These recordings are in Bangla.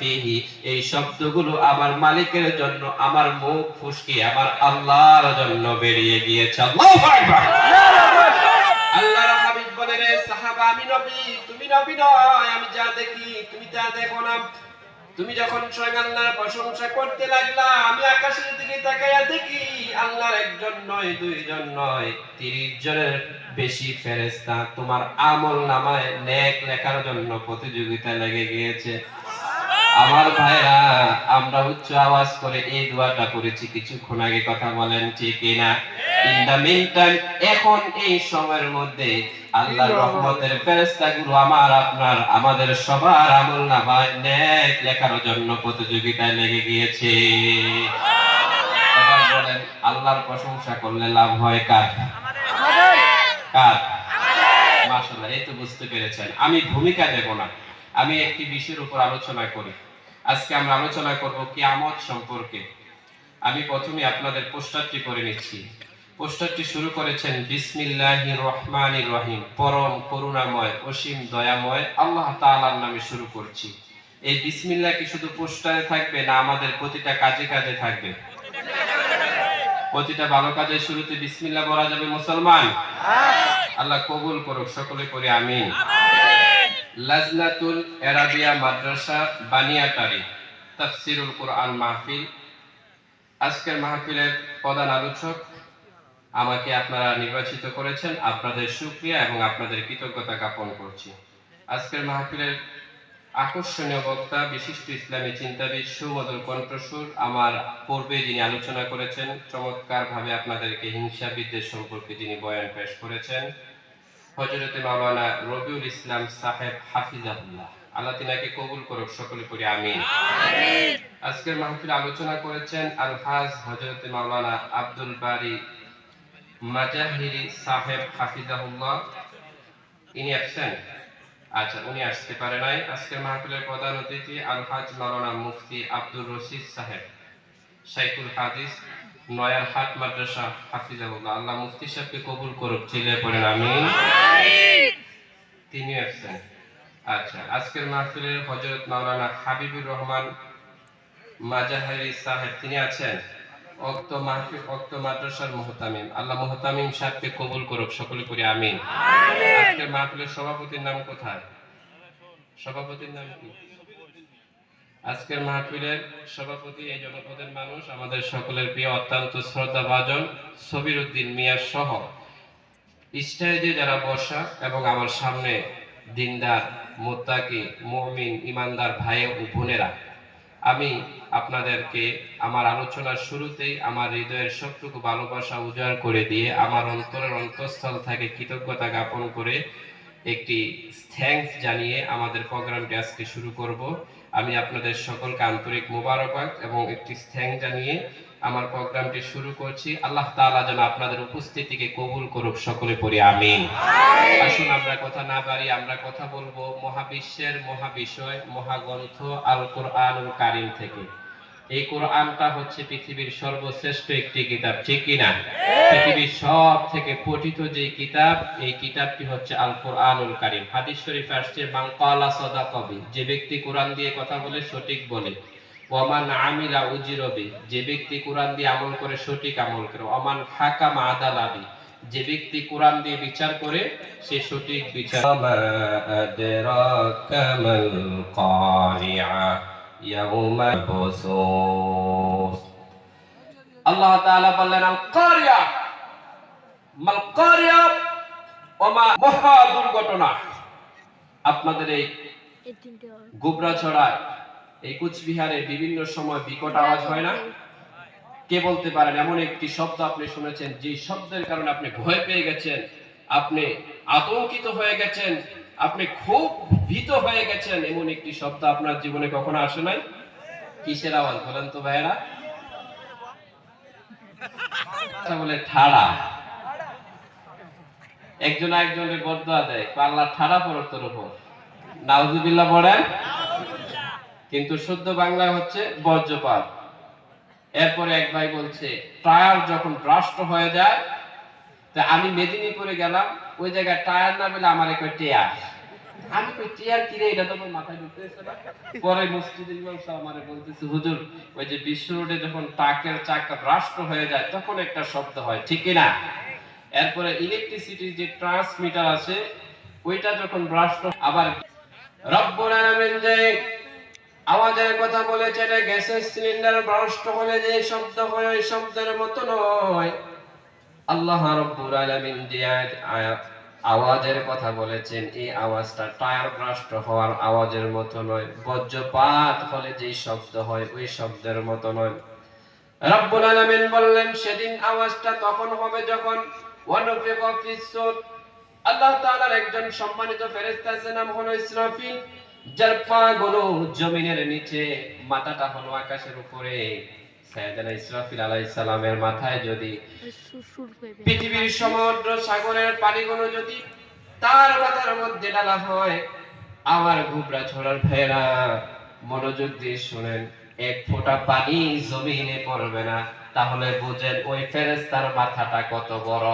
ফিহি, এই শব্দগুলো আমার মালিকের জন্য আমার মুখ ফুসকিয়ে আমার আল্লাহর জন্য বেরিয়ে গিয়েছে। আল্লাহু আকবার। আল্লাহর হাবিব বলেন, রে সাহাবা, আমি নবী, তুমি নবী নয়, আমি যা দেখি তুমি তা দেখো না। তুমি যখন স্বয়ং আল্লাহর প্রশংসা করতে লাগলা, আমি আকাশের দিকে তাকাইয়া দেখি আল্লাহর একজন নয়, দুইজন নয়, 30 জনের বেশি ফেরেশতা তোমার আমল নামায় নেক লেখার জন্য প্রতিযোগিতায় লেগে গিয়েছে। আমার ভাইরা, আমরা উচ্চ আওয়াজ করে এই দোয়াটা করেছি কিছুক্ষণ আগে, কথা বলেন ঠিক কিনা? ইন দা মিন টাইম, এখন এই সময়ের মধ্যে আল্লাহর রহমতের ফেরেশতাগুলো আমার আপনার আমাদের সবার আমলনামায় নেক লেখার জন্য প্রতিযোগিতায় লেগে গিয়েছে। এবার বলেন, আল্লাহর প্রশংসা করলে লাভ হয় কার? কার? মাশাআল্লাহ, এই তো বুঝতে পেরেছেন। আমি ভূমিকা দেব না, আমি একটি বিষয়ের উপর আলোচনা করি। আজকে আমরা আলোচনা করব কিয়ামত সম্পর্কে। আমি প্রথমে আপনাদের পোস্টারটি করে নিচ্ছি। পোস্টারটি শুরু করেছেন বিসমিল্লাহির রহমানির রহিম, পরম করুণাময় অসীম দয়াময় আল্লাহ তাআলার নামে শুরু করছি। এই বিসমিল্লাহ কি শুধু পোস্টারে থাকবে না আমাদের প্রতিটা কাজে কাজে থাকবে? প্রতিটা ভালো কাজের শুরুতে বিসমিল্লাহ বলা যাবে মুসলমান? আল্লাহ কবুল করুক, সকলে পড়ি আমিন। লাজনাতুল আরাবিয়া মাদ্রাসা বানিয়াটারি তাফসিরুল কোরআন মাহফিল। আজকের মাহফিলের প্রধান আলোচক আমাকে আপনারা নির্বাচিত করেছেন, আপনাদের শুকরিয়া এবং আপনাদের কৃতজ্ঞতা জ্ঞাপন করছি। আজকের মাহফিলের আকর্ষণীয় বক্তা, বিশিষ্ট ইসলামী চিন্তাবিদ, সুমধুর কণ্ঠস্বর, আমার পূর্বে যিনি আলোচনা করেছেন, চমৎকার ভাবে আপনাদেরকে হিংসা বিদ্বেষ সম্পর্কে যিনি বয়ান পেশ করেছেন, হযরতে মাওলানা রবিউল ইসলাম সাহেব হাফিজাহুল্লাহ, আল্লাহ তিনাকে কবুল করুক, সকলে পড়ি আমিন। আজকের মাহফিলে আলোচনা করেছেন আলহাজ হযরতে মাওলানা আব্দুল বারী মাজাহিরি সাহেব হাফিজাহুল্লাহ, ইনি আসছেন? আচ্ছা, উনি আসতে পারে নাই। আজকের মাহফিলের প্রধান অতিথি আলহাজ মাওলানা মুফতি আব্দুর রশিদ সাহেব, শাইখুল হাদিস, নয়ার হাট মাদ্রাসা হাফিজাহুল্লাহ, আল্লাহ মুফতি সাহেবকে কবুল করুক, চিল্লায়ে পড়েন আমিন। তিনি আসছেন। আচ্ছা, আজকের মাহফিলের হযরত মাওলানা হাবিবুর রহমান মাজাহিরি সাহেব, তিনি আছেন? অক্ত মাহফিল অক্ত মাদ্রাসার মুহতামিম, আল্লাহ মুহতামিম সাহেবকে কবুল করুক, সকলে পড়ি আমিন। আজকের মাহফিলের সভাপতির নাম কোথায়? সভাপতির নাম কি? আজকের মাহফিলের সভাপতি এই জনপদের মানুষ, আমাদের সকলের প্রিয়, অত্যন্ত শ্রদ্ধাভাজন সবির উদ্দিন মিয়া সহ স্টেজে যারা বসা এবং আমার সামনে দিনদার মুত্তাকি মুমিন ইমানদার ভাই ও বোনেরা, আমি আপনাদেরকে আমার আলোচনার শুরুতেই আমার হৃদয়ের সবটুকু ভালোবাসা উজাড় করে দিয়ে আমার অন্তরের অন্তঃস্থল থেকে কৃতজ্ঞতা জ্ঞাপন করে একটি থ্যাঙ্কস জানিয়ে আমাদের প্রোগ্রামটি আজকে শুরু করব। আমি আপনাদের সকলকে আন্তরিক মোবারকবাদ এবং একটি থ্যাঙ্ক জানিয়ে আমার প্রোগ্রামটি শুরু করছি। আল্লাহ তাআলা যেন আপনাদের উপস্থিতিকে কবুল করুক, সকলে পড়ি আমিন। আসুন আমরা কথা না বাড়ি, আমরা কথা বলবো মহাবিশ্বের মহাবিষয় মহাগ্রন্থ আল কোরআনুল কারীম থেকে। এই কোরআনটা হচ্ছে পৃথিবীর সর্বশ্রেষ্ঠ একটি কিতাব, ঠিক কিনা? পৃথিবীর সব থেকে পঠিত যে কিতাব, এই কিতাবটি হচ্ছে আল কোরআনুল কারীম। হাদিস শরীফে আসছে, মান ক্বালা সাদাকাবি, যে ব্যক্তি কোরআন দিয়ে কথা বলে সঠিক বলে। ওয়ামান আমিলা উজিরবি, যে ব্যক্তি কোরআন দিয়ে আমল করে সঠিক আমল করে। ওয়ামান হাকামা আদালাবি, যে ব্যক্তি কোরআন দিয়ে বিচার করে সে সঠিক বিচার। মা আদরাকা মাল কারিআ ইয়াউমা বুসুস। আল্লাহ তাআলা বললেন আল কারিআ, মাল কারিআ, ওমা মহা দুর্ঘটনা। আপনাদের এই গোবরাছড়ায়, এই কুচবিহারে বিভিন্ন সময় বিকট আওয়াজ হয় না? কে বলতে পারেন এমন একটি শব্দ আপনি শুনেছেন, যে শব্দের কারণে আপনি ভয় পেয়ে গেছেন, আপনি আতঙ্কিত হয়ে গেছেন, আপনি খুব ভীত হয়ে গেছেন, এমন একটি শব্দ আপনার জীবনে কখনো আসে নাই? কিসের আওয়াজ বলেন তো ভাইরা? বলে ঠাড়া। একজন একজনের বদদোয়া দেয়, আল্লাহ ঠাড়া পড়ো তোর উপর, নাউজুবিল্লাহ পড়েন। কিন্তু শুদ্ধ বাংলায় হচ্ছে বজ্রপাত। এরপরে এক ভাই বলছে, টায়ার যখন ব্রাস্ট হয়ে যায়, তা আমি মেদিনীপুরে গেলাম, ওই জায়গায় টায়ার না বলে আমার একটা টেয়ার, আমি কই চেয়ার কিরে, এটা তো আমার মাথায় ঢুকতেছে না। পরে মসজিদের ইমাম সাহেব আমারে বলতেছে, হুজুর ওই যে বিশ্ব রোডে যখন ট্রাকের চাকা ব্রাস্ট হয়ে যায় তখন একটা শব্দ হয়, ঠিক কি না? এরপরে ইলেকট্রিসিটির যে ট্রান্সমিটার আছে ওইটা যখন ব্রাস্ট, আবার রব্বুল আলামিন যে আওয়াজের কথা বলেছে এটা গ্যাসের সিলিন্ডার ব্রাস্ট হলে যে শব্দ হয় ওই শব্দের মতো নয়। আল্লাহ রাব্বুল আলামিন যে আওয়াজের কথা বলেছেন এই আওয়াজটা টায়ার ব্রাস্ট হওয়ার আওয়াজের মতো নয়, বজ্রপাত হলে যে শব্দ হয় ওই শব্দের মতো নয়। রব্বুল আলামিন বললেন সেদিন আওয়াজটা তখন হবে যখন ওয়ানফিকা ফিস-সূর, আল্লাহ তাআলার একজন সম্মানিত ফেরেশতা আছে, নাম হলো ইসরাফিল, যার পা গুলো জমিনের নিচে, মাথাটা হলো আকাশের উপরে। সাইয়েদনা ইসরাফিল আলাইহিস সালামের মাথায় যদি পৃথিবীর সমুদ্র সাগরের পানিগুলো যদি তার মাথার মধ্যে ডালা হয়, আমার ঘুবড়া ছড়ার ভাইরা মনোযোগ দিয়ে শুনেন, এক ফোঁটা পানি জমিনে পড়বে না, তাহলে বুঝেন ওই ফেরেশতার মাথাটা কত বড়।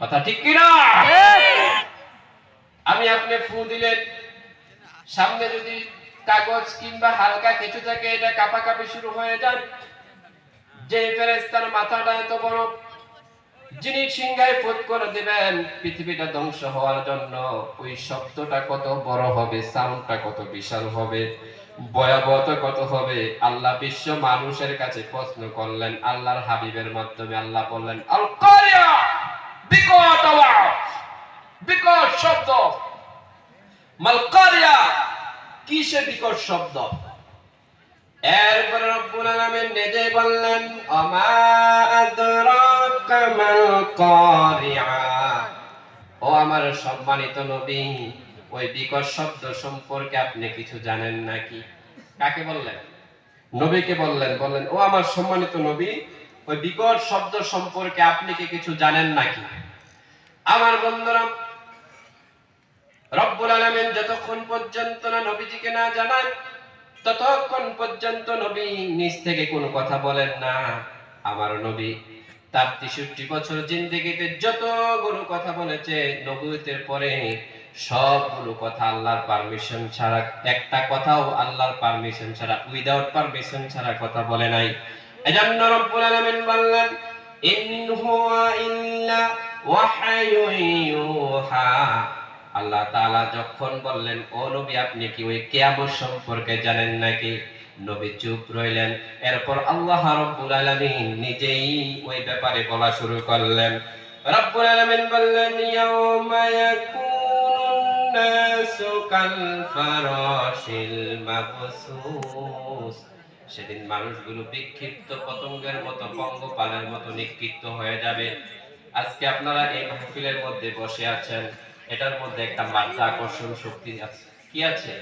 কথা ঠিক কিনা? আমি আপনি ফু দিলেন, সামনে যদি কাগজ কিংবা হালকা কিছু থাকে এটা কাঁপাকাঁপি শুরু হয়ে যায়। যে ফেরেশতার মাথাটা এত বড়, যিনি সিংহায় ফুৎ করে দিবেন পৃথিবীটা ধ্বংস হওয়ার জন্য, ওই শব্দটা কত বড় হবে, সাউন্ডটা কত বিশাল হবে, ভয়াবহতা কত হবে। আল্লাহ বিশ্ব মানুষের কাছে প্রশ্ন করলেন, আল্লাহর হাবিবের মাধ্যমে আল্লাহ বললেন, আল কারিয়া, বিকট আওয়াজ, বিকট শব্দ। মাল কারিয়া, কিসে বিকট শব্দ? এরপরে রব্বুল আলামিন নিজে বললেন, আমা আদরাকা মাল কারিয়া, ও আমার সম্মানিত নবী, ওই বিকট শব্দ সম্পর্কে আপনি কিছু জানেন নাকি? কাকে বললেন? নবীকে বললেন। বললেন, ও আমার সম্মানিত নবী, ওই বিকট শব্দ সম্পর্কে আপনি কি কিছু জানেন নাকি? আমার বন্ধুরা, রব্বুল আলামিন যতক্ষণ পর্যন্ত না নবীজিকে না জানান ততক্ষণ পর্যন্ত নবী নিজ থেকে কোনো কথা বলেন না। আমার নবী তার ৬৩ বছর জিন্দেগিতে যতগুলো কথা বলেছে নবুয়তের পরে, সবগুলো কথা আল্লাহর পারমিশন ছাড়া, একটা কথাও আল্লাহর পারমিশন ছাড়া, উইদাউট পারমিশন ছাড়া কথা বলে নাই। এজন্য রব্বুল আলামিন বললেন, ইন হুয়া ইল্লা ওয়াহয়ুন ইউহা। আল্লাহ তাআলা যখন বললেন, ও নবী আপনি কি ওই কিয়ামত সম্পর্কে জানেন নাকি? নবী চুপ রইলেন। এরপর আল্লাহ রাব্বুল আলামিন নিজেই ওই ব্যাপারে বলা শুরু করলেন। রাব্বুল আলামিন বললেন, ইয়াউমা ইয়াকুনুন নাসু কাল ফারাশিল মাবসুস, সেদিন মানুষগুলো বিক্ষিপ্ত পতঙ্গের মতো, পঙ্গপালের মতো নিক্ষিপ্ত হয়ে যাবে। আজকে আপনারা এই মাহফিলের মধ্যে বসে আছেন, এটার মধ্যে একটা মাত্রা আকর্ষণ শক্তি আছে। কি আছে?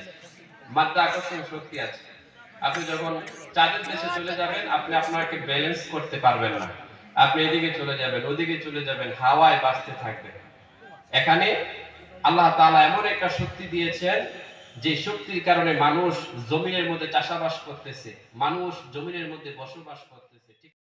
মাত্রা আকর্ষণ শক্তি আছে। আপনি যখন চাঁদের দেশে চলে যাবেন, আপনি আপনাকে ব্যালেন্স করতে পারবেন না। আপনি এদিকে চলে যাবেন, ওদিকে চলে যাবেন, হাওয়ায় বাঁচতে থাকবেন। এখানে আল্লাহ তাআলা এমন একটা শক্তি দিয়েছেন যে শক্তির কারণে মানুষ জমিনের মধ্যে চাষাবাস করতেছে, মানুষ জমিনের মধ্যে বসবাস করতেছে।